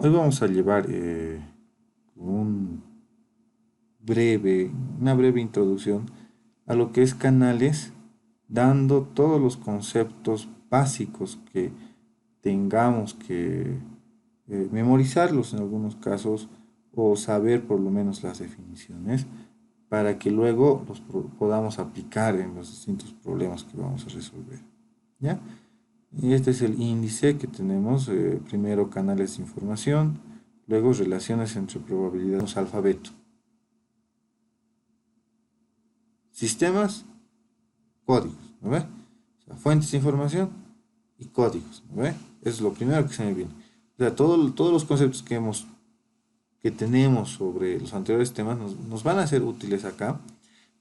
Hoy vamos a llevar un una breve introducción a lo que es canales, dando todos los conceptos básicos que tengamos que memorizarlos en algunos casos o saber por lo menos las definiciones para que luego los podamos aplicar en los distintos problemas que vamos a resolver. ¿Ya? Y este es el índice que tenemos, primero canales de información, luego relaciones entre probabilidades, alfabeto. Sistemas, códigos, ¿no ve? O sea, fuentes de información y códigos, ¿no ve? Es lo primero que se me viene. O sea, todos los conceptos que tenemos sobre los anteriores temas nos van a ser útiles acá,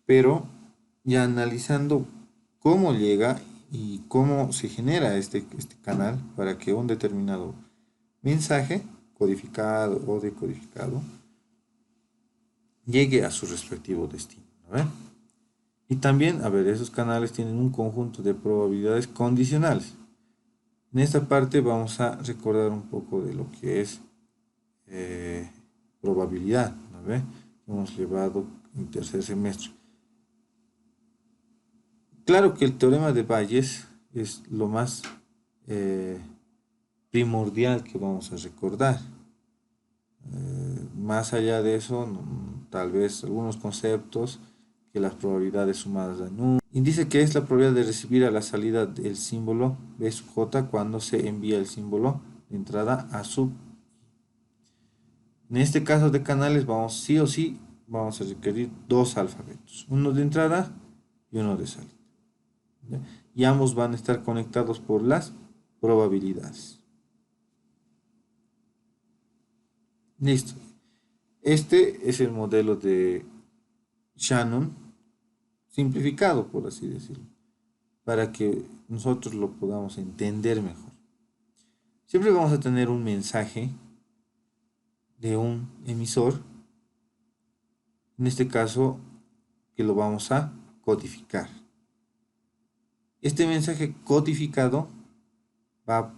pero ya analizando cómo llega y cómo se genera este canal para que un determinado mensaje, codificado o decodificado, llegue a su respectivo destino, ¿no ve? Y también, a ver, esos canales tienen un conjunto de probabilidades condicionales. En esta parte vamos a recordar un poco de lo que es eh, probabilidad, ¿no ve? Hemos llevado en tercer semestre. Claro que el teorema de Bayes es lo más eh, primordial que vamos a recordar. Más allá de eso, tal vez algunos conceptos que las probabilidades sumadas dan 1. Y dice que es la probabilidad de recibir a la salida del símbolo B sub j cuando se envía el símbolo de entrada a sub. En este caso de canales vamos sí o sí vamos a requerir dos alfabetos, uno de entrada y uno de salida. ¿Ya? Y ambos van a estar conectados por las probabilidades. Listo. Este es el modelo de Shannon simplificado, por así decirlo, para que nosotros lo podamos entender mejor. Siempre vamos a tener un mensaje de un emisor, en este caso que lo vamos a codificar. Este mensaje codificado va a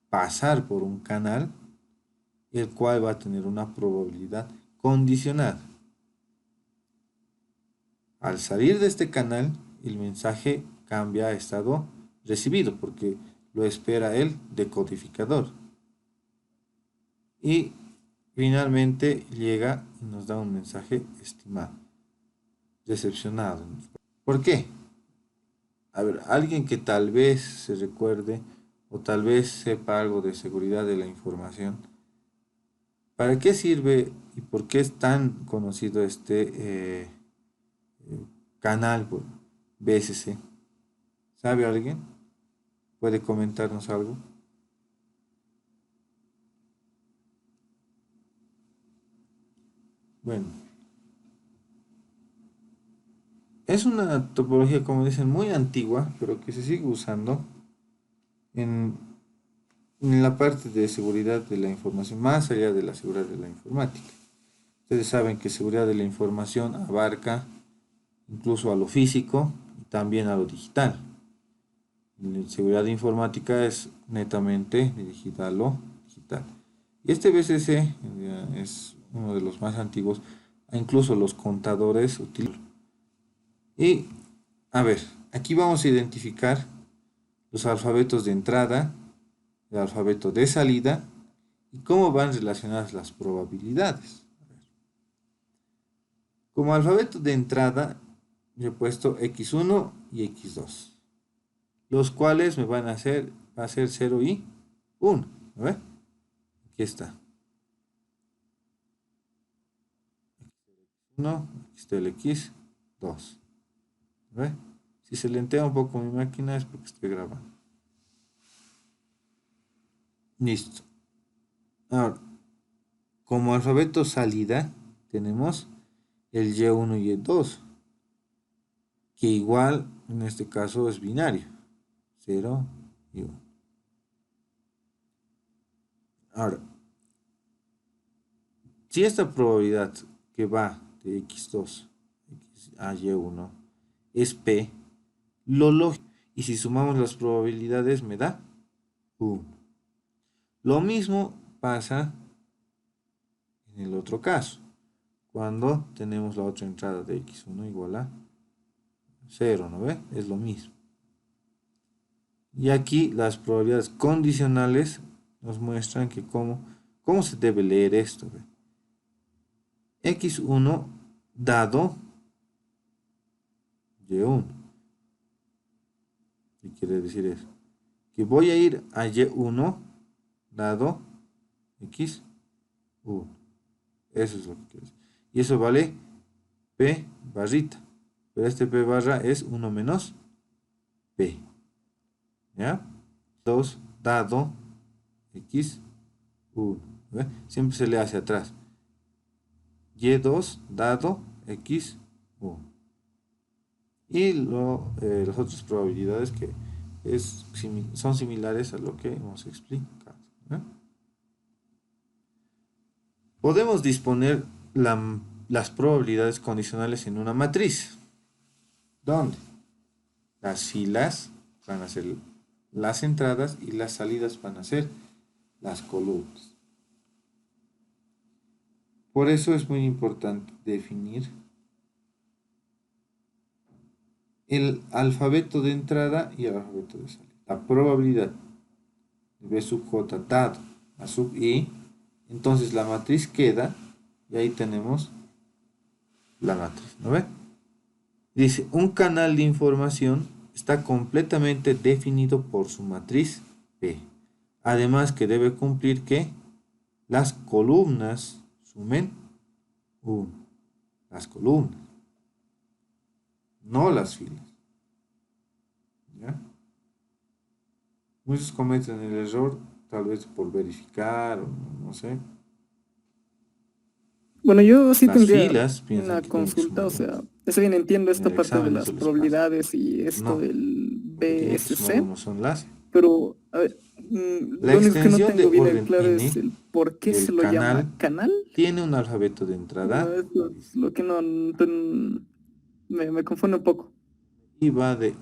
pasar por un canal, el cual va a tener una probabilidad condicionada. Al salir de este canal, el mensaje cambia a estado recibido, porque lo espera el decodificador. Y finalmente llega y nos da un mensaje estimado, decepcionado. ¿Por qué? A ver, alguien que tal vez se recuerde o tal vez sepa algo de seguridad de la información, ¿para qué sirve y por qué es tan conocido canal por BSC? ¿Sabe alguien? ¿Puede comentarnos algo? Bueno, es una topología, como dicen, muy antigua, pero que se sigue usando en, en la parte de seguridad de la información, más allá de la seguridad de la informática. Ustedes saben que seguridad de la información abarca incluso a lo físico y también a lo digital. La seguridad informática es netamente dirigida a lo digital. Y este BCC es uno de los más antiguos, incluso los contadores utilizan. Y a ver, aquí vamos a identificar los alfabetos de entrada, el alfabeto de salida y cómo van relacionadas las probabilidades. Como alfabeto de entrada, yo he puesto x1 y x2, los cuales me van a hacer, va a ser 0 y 1. ¿No ve? Aquí está. 1, aquí está el x2. ¿No ve? Si se lentea un poco mi máquina es porque estoy grabando. Listo. Ahora, como alfabeto salida, tenemos el y1 y el 2, que igual en este caso es binario, 0 y 1. Ahora, si esta probabilidad que va de x2 a y1 es p, lo lógico, y si sumamos las probabilidades me da 1. Lo mismo pasa en el otro caso, cuando tenemos la otra entrada de x1 igual a 0, ¿no ve? Es lo mismo. Y aquí las probabilidades condicionales nos muestran que cómo se debe leer esto, ¿ve? X1 dado Y1. ¿Qué quiere decir eso? Que voy a ir a Y1 dado X1. Eso es lo que quiere decir. Y eso vale P barrita. Pero este P barra es 1 menos P. ¿Ya? 2 dado X1. ¿Ve? Siempre se le hace atrás. Y2 dado X1. Y las otras probabilidades que son similares a lo que hemos explicado. ¿Eh? Podemos disponer las probabilidades condicionales en una matriz, donde las filas van a ser las entradas y las salidas van a ser las columnas. Por eso es muy importante definir el alfabeto de entrada y el alfabeto de salida. La probabilidad de B sub J dado a sub I, entonces la matriz queda, y ahí tenemos la matriz, ¿no ve? Dice, un canal de información está completamente definido por su matriz P. Además que debe cumplir que las columnas sumen 1. Las columnas, no las filas. ¿Ya? Muchos cometen el error, tal vez por verificar, o no sé. Bueno, yo sí Las tendría filas piensan una que tienen que consulta, sumar o 1. sea, está bien, entiendo En esta el parte de examen las eso les pasa. probabilidades y esto No, del lo que tienen que sumar BSC, 1 son las. pero a ver, La lo único que no extensión de tengo bien orden claro es n el por qué se del lo llama canal canal. tiene un alfabeto de No, entrada eso es lo que me confunde un poco. y va de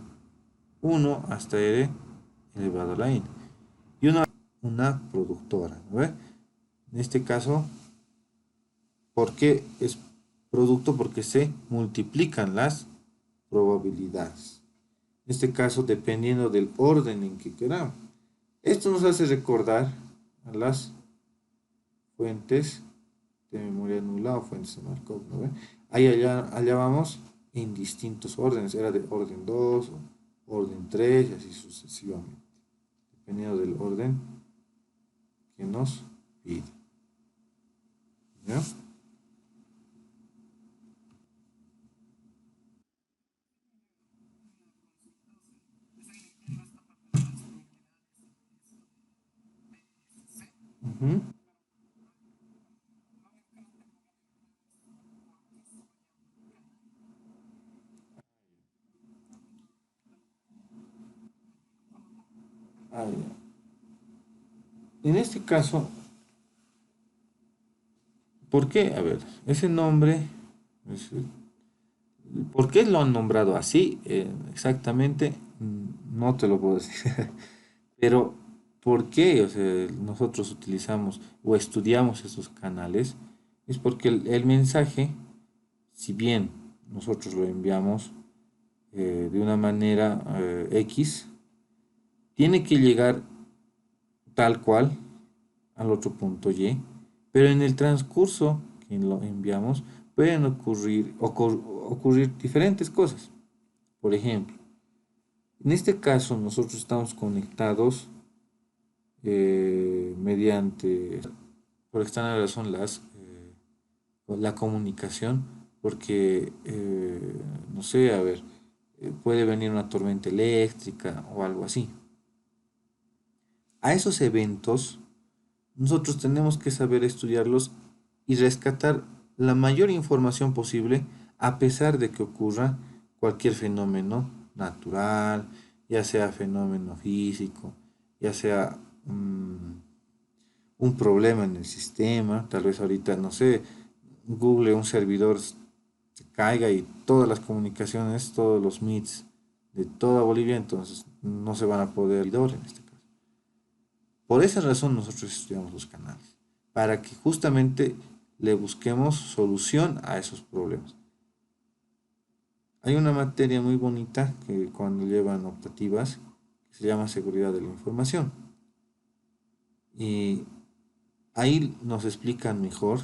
1 hasta r elevado a la n. Y una productora, ¿no ve? En este caso, ¿por qué es producto? Porque se multiplican las probabilidades. En este caso, dependiendo del orden en que queramos. Esto nos hace recordar a las fuentes de memoria nula o fuentes de Markov, ¿no ve? Ahí allá vamos en distintos órdenes. Era de orden 2, orden 3 y así sucesivamente. Dependiendo del orden que nos pide. ¿Ya? Ujú. Ah, ya. En este caso, ¿por qué? A ver, ese nombre, es- ¿por qué lo han nombrado así? Exactamente, no te lo puedo decir. Pero, ¿por qué? O sea, nosotros utilizamos o estudiamos esos canales, es porque el mensaje, si bien nosotros lo enviamos de una manera X, tiene que llegar tal cual al otro punto Y, pero en el transcurso que lo enviamos pueden ocurrir diferentes cosas. Por ejemplo, en este caso nosotros estamos conectados mediante, por extraña razón, la comunicación, porque, no sé, a ver, puede venir una tormenta eléctrica o algo así. A esos eventos nosotros tenemos que saber estudiarlos y rescatar la mayor información posible a pesar de que ocurra cualquier fenómeno natural, ya sea fenómeno físico, ya sea un problema en el sistema, tal vez ahorita, no sé, Google, un servidor se caiga y todas las comunicaciones, todos los meets de toda Bolivia, entonces no se van a poder en este caso. Por esa razón nosotros estudiamos los canales, para que justamente le busquemos solución a esos problemas. Hay una materia muy bonita que cuando llevan optativas que se llama seguridad de la información. Y ahí nos explican mejor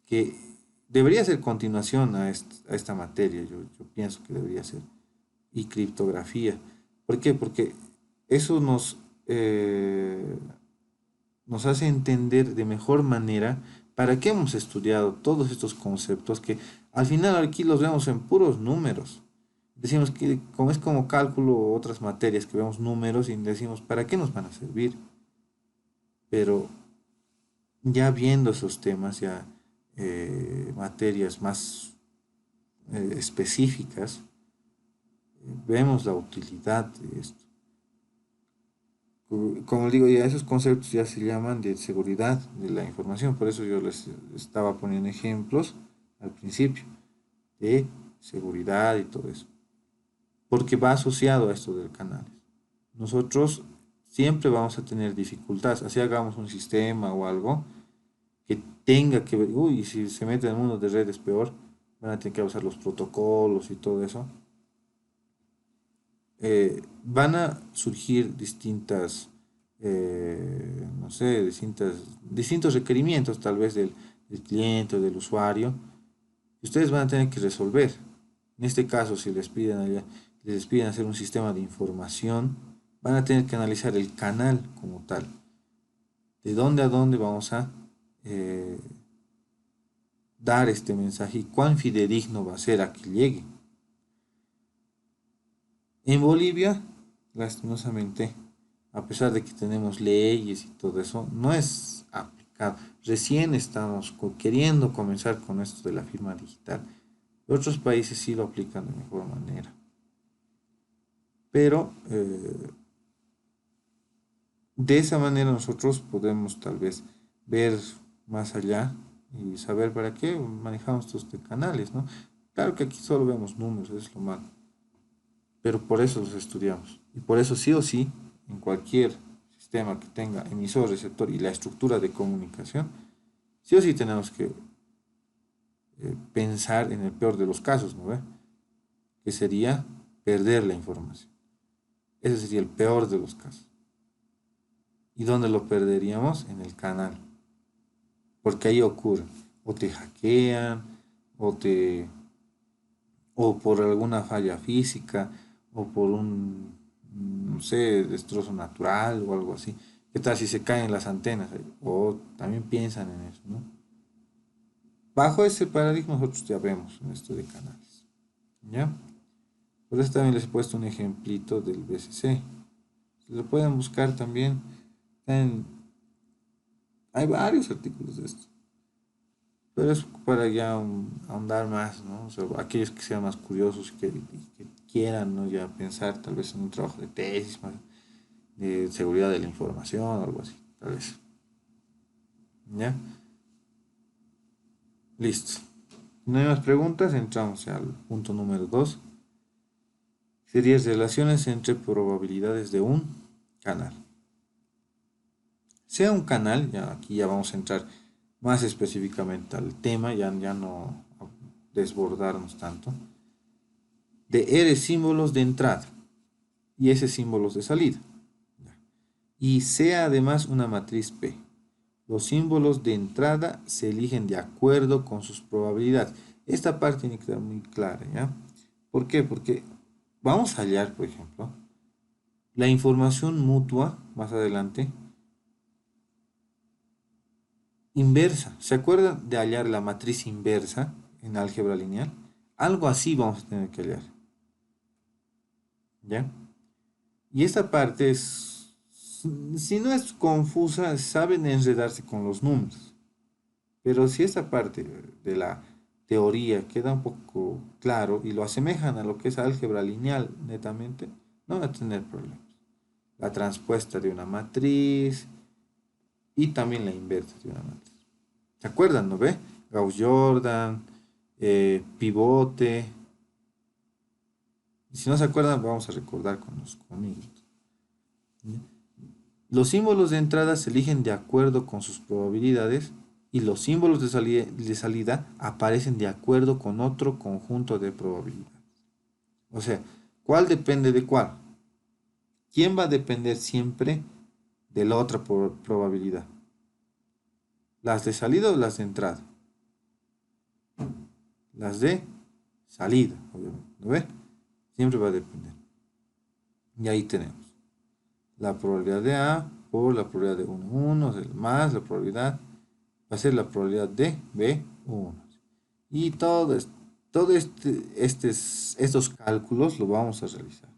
que debería ser continuación a esta materia, yo pienso que debería ser, y criptografía. ¿Por qué? Porque eso nos hace entender de mejor manera para qué hemos estudiado todos estos conceptos que al final aquí los vemos en puros números. Decimos que como es como cálculo o otras materias que vemos números y decimos, ¿para qué nos van a servir? Pero ya viendo esos temas, ya materias más específicas, vemos la utilidad de esto. Como digo, ya esos conceptos ya se llaman de seguridad de la información, por eso yo les estaba poniendo ejemplos al principio de seguridad y todo eso, porque va asociado a esto del canal. Nosotros siempre vamos a tener dificultades, así hagamos un sistema o algo que tenga que ver, uy, si se mete en el mundo de redes peor, van a tener que usar los protocolos y todo eso. Van a surgir distintas, no sé, distintos requerimientos tal vez del cliente o del usuario que ustedes van a tener que resolver. En este caso, si les piden hacer un sistema de información, van a tener que analizar el canal como tal. De dónde a dónde vamos a eh, dar este mensaje y cuán fidedigno va a ser a que llegue. En Bolivia, lastimosamente, a pesar de que tenemos leyes y todo eso, no es aplicado. Recién estamos queriendo comenzar con esto de la firma digital. Otros países sí lo aplican de mejor manera. Pero de esa manera nosotros podemos tal vez ver más allá y saber para qué manejamos estos canales, ¿no? Claro que aquí solo vemos números, es lo malo, pero por eso los estudiamos. Y por eso sí o sí, en cualquier sistema que tenga emisor, receptor y la estructura de comunicación, sí o sí tenemos que pensar en el peor de los casos, ¿no ve? Que sería perder la información. Ese sería el peor de los casos. ¿Y dónde lo perderíamos? En el canal. Porque ahí ocurre. O te hackean, o te o por alguna falla física, o por un, no sé, destrozo natural o algo así. ¿Qué tal si se caen las antenas? O también piensan en eso, ¿no? Bajo ese paradigma nosotros ya vemos en esto de canales. ¿Ya? Por eso también les he puesto un ejemplito del BCC. Lo pueden buscar también. En- hay varios artículos de esto. Pero es para ya ahondar más, ¿no? O sea, aquellos que sean más curiosos y que quieran, ¿no? Ya pensar tal vez en un trabajo de tesis, más de seguridad de la información o algo así, tal vez. ¿Ya? Listo. No hay más preguntas, entramos al punto número 2. Serían relaciones entre probabilidades de un canal. Sea un canal, ya aquí ya vamos a entrar más específicamente al tema, ya no desbordarnos tanto, de R símbolos de entrada y S símbolos de salida. Y sea además una matriz P. Los símbolos de entrada se eligen de acuerdo con sus probabilidades. Esta parte tiene que quedar muy clara, ¿ya? ¿Por qué? Porque vamos a hallar, por ejemplo, la información mutua, más adelante, inversa. ¿Se acuerdan de hallar la matriz inversa en álgebra lineal? Algo así vamos a tener que hallar, ¿ya? Y esta parte es, si no es confusa, saben enredarse con los números. Pero si esta parte de la teoría queda un poco claro y lo asemejan a lo que es álgebra lineal netamente, no va a tener problemas. La transpuesta de una matriz y también la inversa de una matriz. ¿Se acuerdan, no ve? Gauss-Jordan, pivote. Y si no se acuerdan, vamos a recordar conmigo. Los símbolos de entrada se eligen de acuerdo con sus probabilidades y los símbolos de salida aparecen de acuerdo con otro conjunto de probabilidades. O sea, ¿cuál depende de cuál? ¿Quién va a depender siempre de la otra probabilidad? ¿Las de salida o las de entrada? Las de salida, obviamente. ¿Lo ve? Siempre va a depender. Y ahí tenemos la probabilidad de A por la probabilidad de 1, 1, más la probabilidad, va a ser la probabilidad de B1. Y estos cálculos lo vamos a realizar.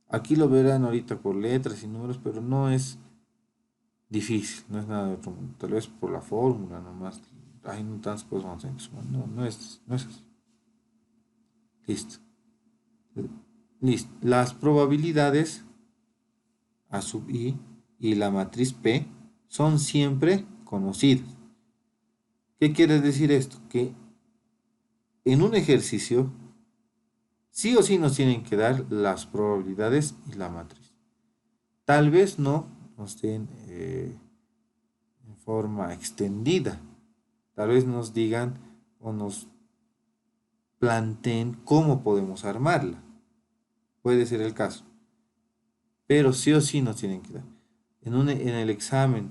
Aquí lo verán ahorita por letras y números, pero no es difícil, no es nada de otro mundo. Tal vez por la fórmula nomás. Hay no tantas cosas vamos a tener que sumar. No es así. Listo. Listo. Las probabilidades A sub i y la matriz P son siempre conocidas. ¿Qué quiere decir esto? Que en un ejercicio sí o sí nos tienen que dar las probabilidades y la matriz. Tal vez no nos den en forma extendida. Tal vez nos digan o nos planteen cómo podemos armarla. Puede ser el caso. Pero sí o sí nos tienen que dar. En el examen,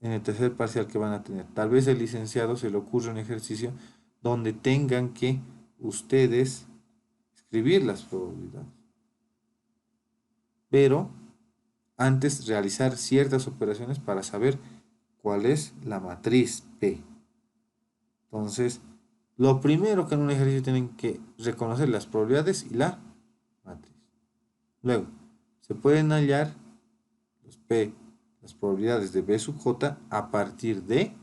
en el tercer parcial que van a tener, tal vez el licenciado se le ocurre un ejercicio donde tengan que ustedes escribir las probabilidades. Pero antes realizar ciertas operaciones para saber cuál es la matriz P. Entonces, lo primero que en un ejercicio tienen que reconocer las probabilidades y la matriz. Luego, se pueden hallar las probabilidades de B sub J a partir de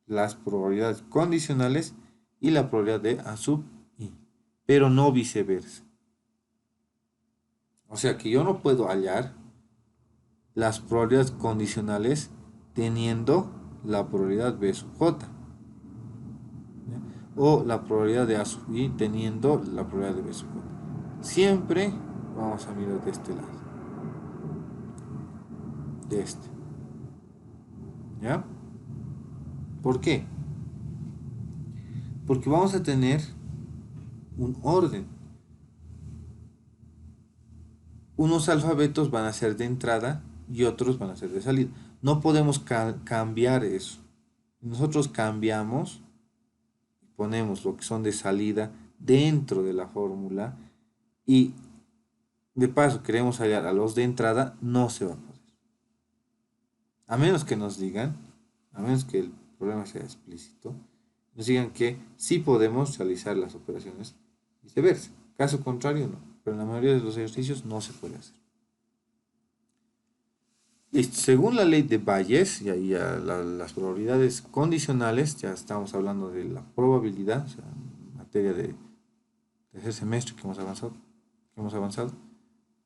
las probabilidades condicionales y la probabilidad de A sub I, pero no viceversa. O sea que yo no puedo hallar las probabilidades condicionales teniendo la probabilidad B sub J. O la probabilidad de A sub I teniendo la probabilidad de B sub J. Siempre vamos a mirar de este lado. De este. ¿Ya? ¿Por qué? Porque vamos a tener un orden. Unos alfabetos van a ser de entrada y otros van a ser de salida. No podemos cambiar eso. Nosotros cambiamos y ponemos lo que son de salida dentro de la fórmula y de paso queremos hallar a los de entrada, no se va a poder. A menos que nos digan, a menos que el problema sea explícito, nos digan que sí podemos realizar las operaciones y viceversa. Caso contrario, no. Pero en la mayoría de los ejercicios no se puede hacer. Listo. Según la ley de Bayes, y ahí ya las probabilidades condicionales, ya estamos hablando de la probabilidad, o sea, en materia de tercer semestre que hemos avanzado,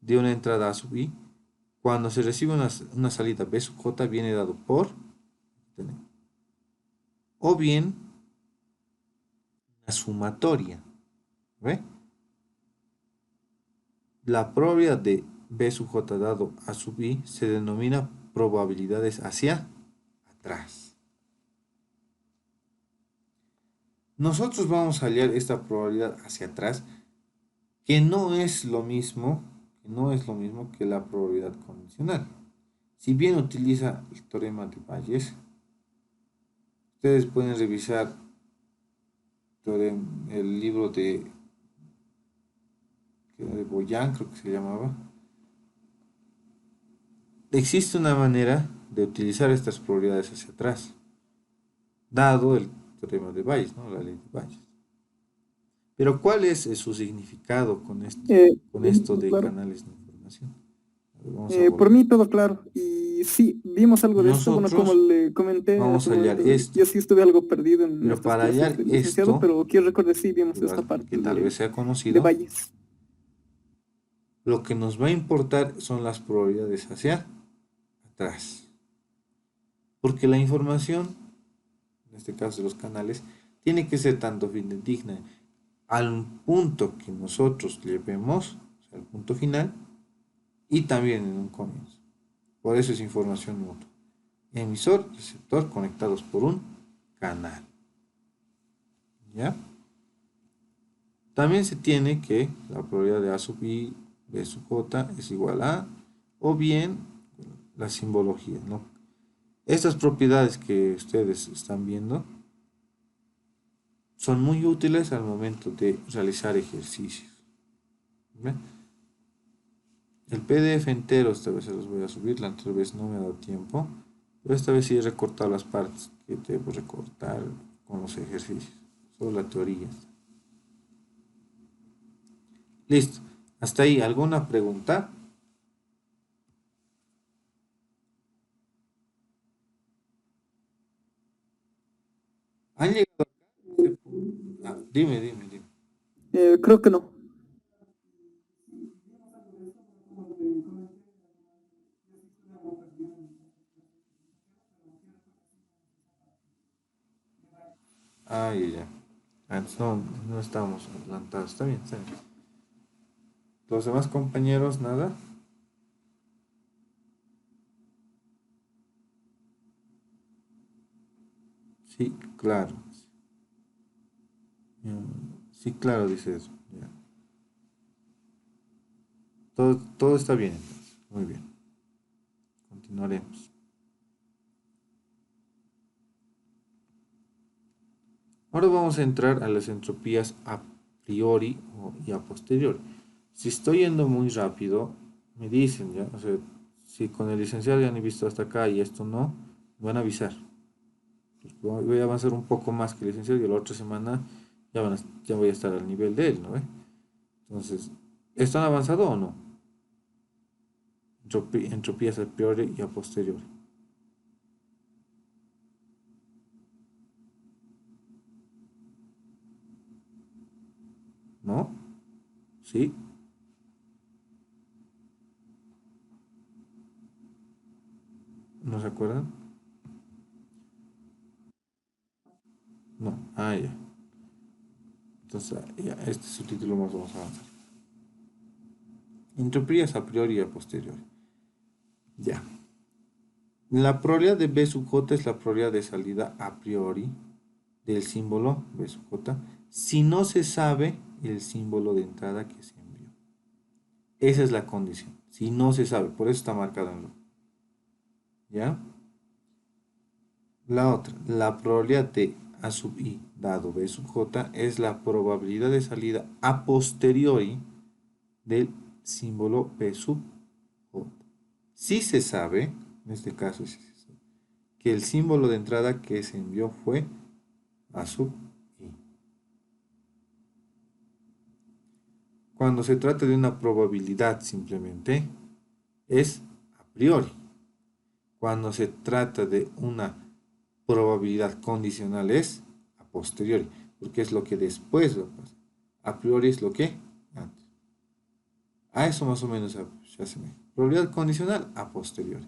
de una entrada A sub i, cuando se recibe una salida B sub j viene dado por, o bien una sumatoria. ¿Ve? La probabilidad de B sub j dado A sub i se denomina probabilidades hacia atrás. Nosotros vamos a hallar esta probabilidad hacia atrás, que no es lo mismo que la probabilidad condicional. Si bien utiliza el teorema de Bayes, ustedes pueden revisar el libro de Boyan, creo que se llamaba. Existe una manera de utilizar estas probabilidades hacia atrás, dado el teorema de Bayes, ¿no? La ley de Bayes. Pero ¿cuál es su significado con esto de Claro. canales de información? Por mí todo claro. Y sí, vimos algo de esto. Bueno, como Nosotros le comenté vamos hace a un hallar momento, esto, yo sí estuve algo perdido en pero estas para clases hallar del licenciado, esto, pero quiero recordar sí vimos esta igual que parte tal vez sea de conocido, Valles. lo que nos va a importar son las probabilidades hacia atrás. Porque la información, en este caso de los canales, tiene que ser tanto fidedigna al punto que nosotros llevemos, o sea, al punto final, y también en un comienzo. Por eso es información mutua. emisor, receptor conectados por un canal. ¿Ya? También se tiene que la probabilidad de A sub I, B sub J es igual a, o bien la simbología, ¿no? Estas propiedades que ustedes están viendo son muy útiles al momento de realizar ejercicios. ¿Ve? El PDF entero esta vez se los voy a subir, la anterior vez no me ha dado tiempo, pero esta vez sí he recortado las partes que debo recortar con los ejercicios, solo la teoría. Listo, hasta ahí, ¿alguna pregunta? ¿Han llegado acá? Dime. Creo que no. Ah, ya. Antes no estábamos adelantados. Está bien, está bien. ¿Los demás compañeros nada? Sí, claro. Sí, claro, dice eso. Ya. Todo está bien entonces. Muy bien. Continuaremos. Ahora vamos a entrar a las entropías a priori y a posteriori. Si estoy yendo muy rápido, me dicen ya, o sea, si con el licenciado ya han visto hasta acá y esto no, me van a avisar. Voy a avanzar un poco más que el licenciado y la otra semana ya voy a estar al nivel de él, ¿no? Entonces, ¿están avanzado o no? Entropías a priori y a posteriori. ¿No? ¿Sí? ¿No se acuerdan? No. Ah, ya. Entonces, ya, este es su título más vamos a avanzar. Entropías a priori y a posteriori. Ya. La probabilidad de B sub j es la probabilidad de salida a priori del símbolo B sub j si no se sabe el símbolo de entrada que se envió. Esa es la condición. Si no se sabe, por eso está marcado en rojo. ¿Ya? La otra, la probabilidad de A sub I dado B sub j es la probabilidad de salida a posteriori del símbolo B sub j. Si se sabe, en este caso sí se sabe, que el símbolo de entrada que se envió fue A sub I. Cuando se trata de una probabilidad simplemente es a priori. Cuando se trata de una probabilidad condicional es a posteriori, porque es lo que después va a pasar. A priori es lo que antes. A eso más o menos se asemeja. Probabilidad condicional a posteriori.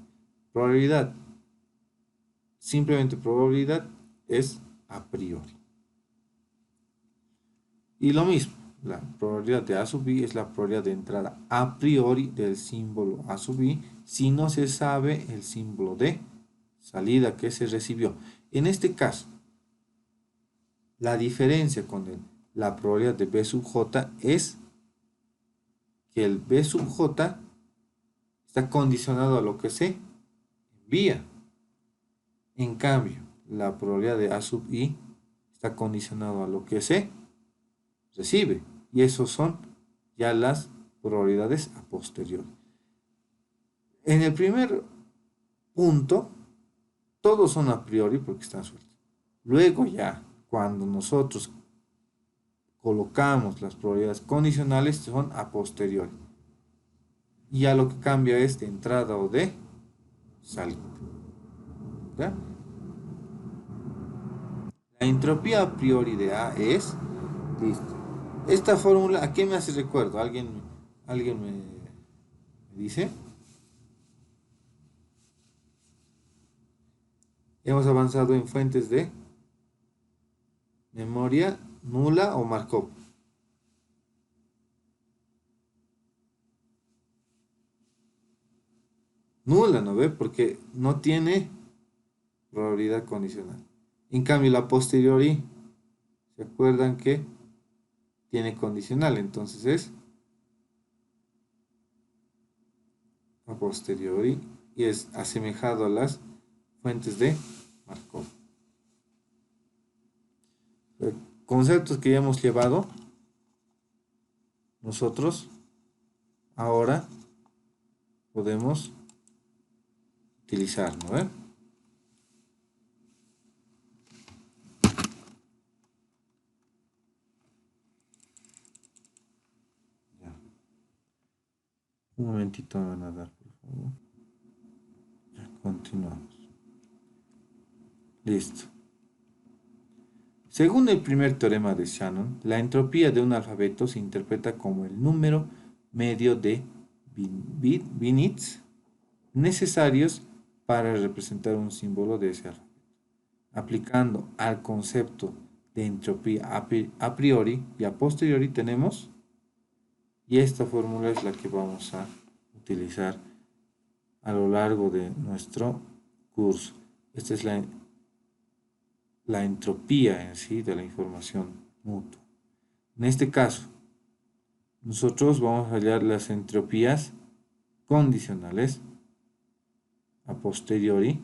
Probabilidad, simplemente probabilidad es a priori. Y lo mismo, la probabilidad de A sub I es la probabilidad de entrada a priori del símbolo A sub I si no se sabe el símbolo de salida que se recibió. En este caso, la diferencia con la probabilidad de B sub J es que el B sub J está condicionado a lo que se envía. En cambio, la probabilidad de A sub I está condicionado a lo que se recibe. Y esos son ya las probabilidades a posteriori. En el primer punto, todos son a priori porque están sueltos. Luego ya, cuando nosotros colocamos las probabilidades condicionales, son a posteriori. Y ya lo que cambia es de entrada o de salida. ¿Ya? La entropía a priori de A es, listo. Esta fórmula, ¿a qué me hace recuerdo? ¿Alguien me dice? Hemos avanzado en fuentes de memoria nula o Markov. Nula, ¿no ve? Porque no tiene probabilidad condicional. En cambio, la posteriori, ¿se acuerdan que tiene condicional? Entonces es a posteriori y es asemejado a las fuentes de Markov. Conceptos que ya hemos llevado nosotros, ahora podemos utilizarlo, ¿eh? Ya. Un momentito me van a dar, por favor. Ya, continuamos. Listo. Según el primer teorema de Shannon, la entropía de un alfabeto se interpreta como el número medio de bits necesarios para representar un símbolo de ese alfabeto. Aplicando al concepto de entropía a priori y a posteriori tenemos, y esta fórmula es la que vamos a utilizar a lo largo de nuestro curso. Esta es la entropía en sí de la información mutua. En este caso, nosotros vamos a hallar las entropías condicionales a posteriori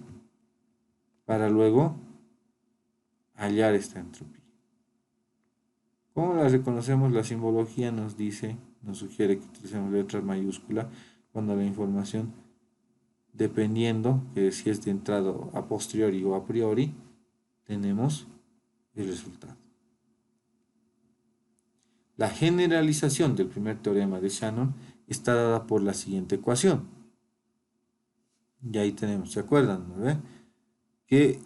para luego hallar esta entropía. ¿Cómo la reconocemos? La simbología nos dice, nos sugiere que utilicemos letras mayúsculas cuando la información, dependiendo que si es de entrada a posteriori o a priori, tenemos el resultado. La generalización del primer teorema de Shannon está dada por la siguiente ecuación. Y ahí tenemos, ¿se acuerdan? ¿No? Que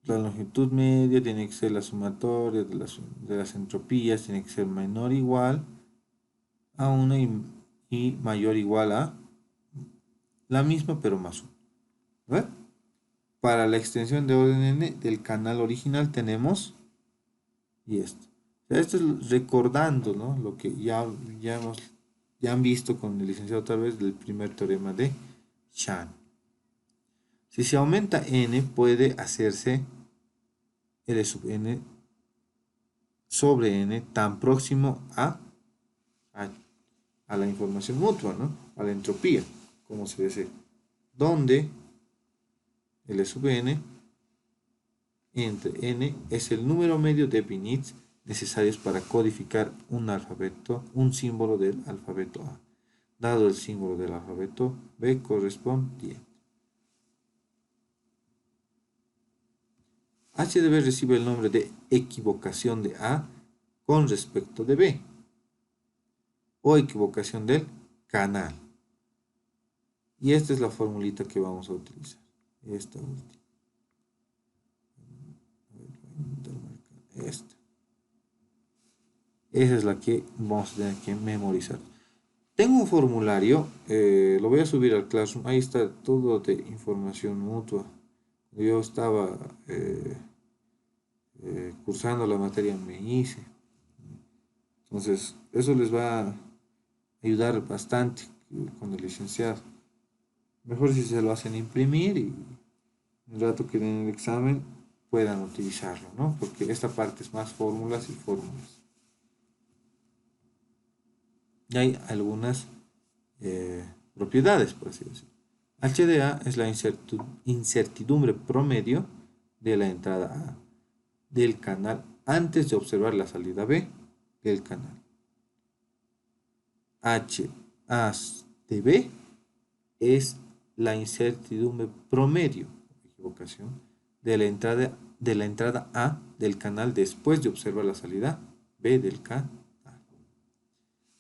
la longitud media tiene que ser la sumatoria de las entropías, tiene que ser menor o igual a 1 y mayor o igual a la misma pero más 1. ¿Ve? Para la extensión de orden n del canal original tenemos y esto. O sea, esto es recordando, ¿no?, lo que ya han visto con el licenciado tal vez del primer teorema de Shannon. Si se aumenta n, puede hacerse L sub n sobre n tan próximo a la información mutua, ¿no?, a la entropía, como se dice, donde L sub n entre n es el número medio de bits necesarios para codificar un símbolo del alfabeto A, dado el símbolo del alfabeto B correspondiente. H de B recibe el nombre de equivocación de A con respecto de B, o equivocación del canal. Y esta es la formulita que vamos a utilizar. Esta última. Esta. Esa es la que vamos a tener que memorizar. Tengo un formulario, lo voy a subir al Classroom. Ahí está todo de información mutua. Yo estaba cursando la materia, me hice. Entonces, eso les va a ayudar bastante con el licenciado. Mejor si se lo hacen imprimir y el rato que den el examen puedan utilizarlo, ¿no? Porque esta parte es más fórmulas y fórmulas. Y hay algunas propiedades, por así decirlo. H de A es la incertidumbre promedio de la entrada A del canal antes de observar la salida B del canal. H A de B es la incertidumbre promedio, equivocación, de la entrada A del canal después de observar la salida B del canal.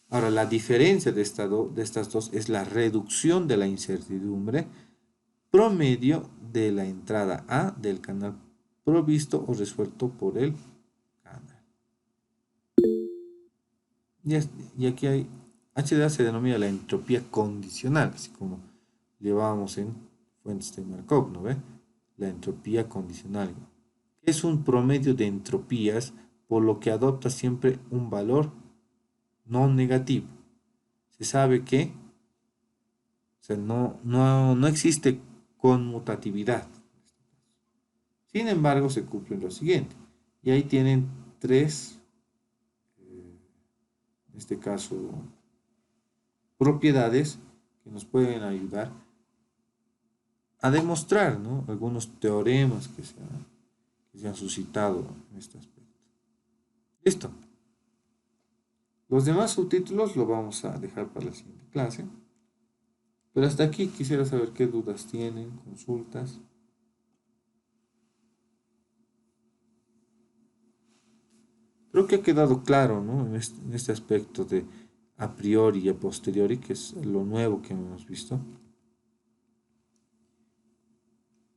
Ahora, la diferencia de estas dos es la reducción de la incertidumbre promedio de la entrada A del canal provisto o resuelto por el canal. Y aquí hay HDA se denomina la entropía condicional, así como llevábamos en fuentes de Markov, ¿no ve? La entropía condicional. Es un promedio de entropías, por lo que adopta siempre un valor no negativo. Se sabe que no existe conmutatividad. Sin embargo, se cumple lo siguiente. Y ahí tienen tres, en este caso, propiedades que nos pueden ayudar a demostrar, ¿no?, algunos teoremas que se han suscitado en este aspecto. Listo. Los demás subtítulos lo vamos a dejar para la siguiente clase. Pero hasta aquí quisiera saber qué dudas tienen, consultas. Creo que ha quedado claro, ¿no?, en este aspecto de a priori y a posteriori, que es lo nuevo que hemos visto.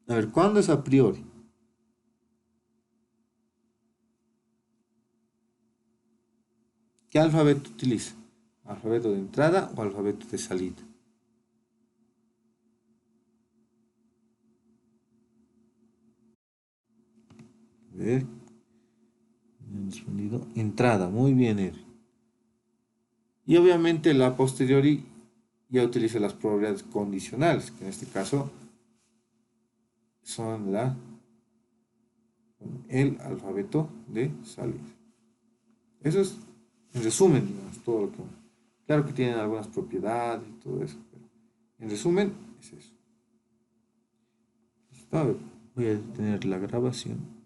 A ver, ¿cuándo es a priori? ¿Qué alfabeto utiliza? ¿Alfabeto de entrada o alfabeto de salida? A ver, me han respondido. Entrada, muy bien, Eric. Y obviamente la posteriori ya utiliza las probabilidades condicionales, que en este caso son el alfabeto de salida. Eso es, en resumen, digamos, todo lo que... Claro que tienen algunas propiedades y todo eso, pero en resumen es eso. Listo, a ver, voy a detener la grabación.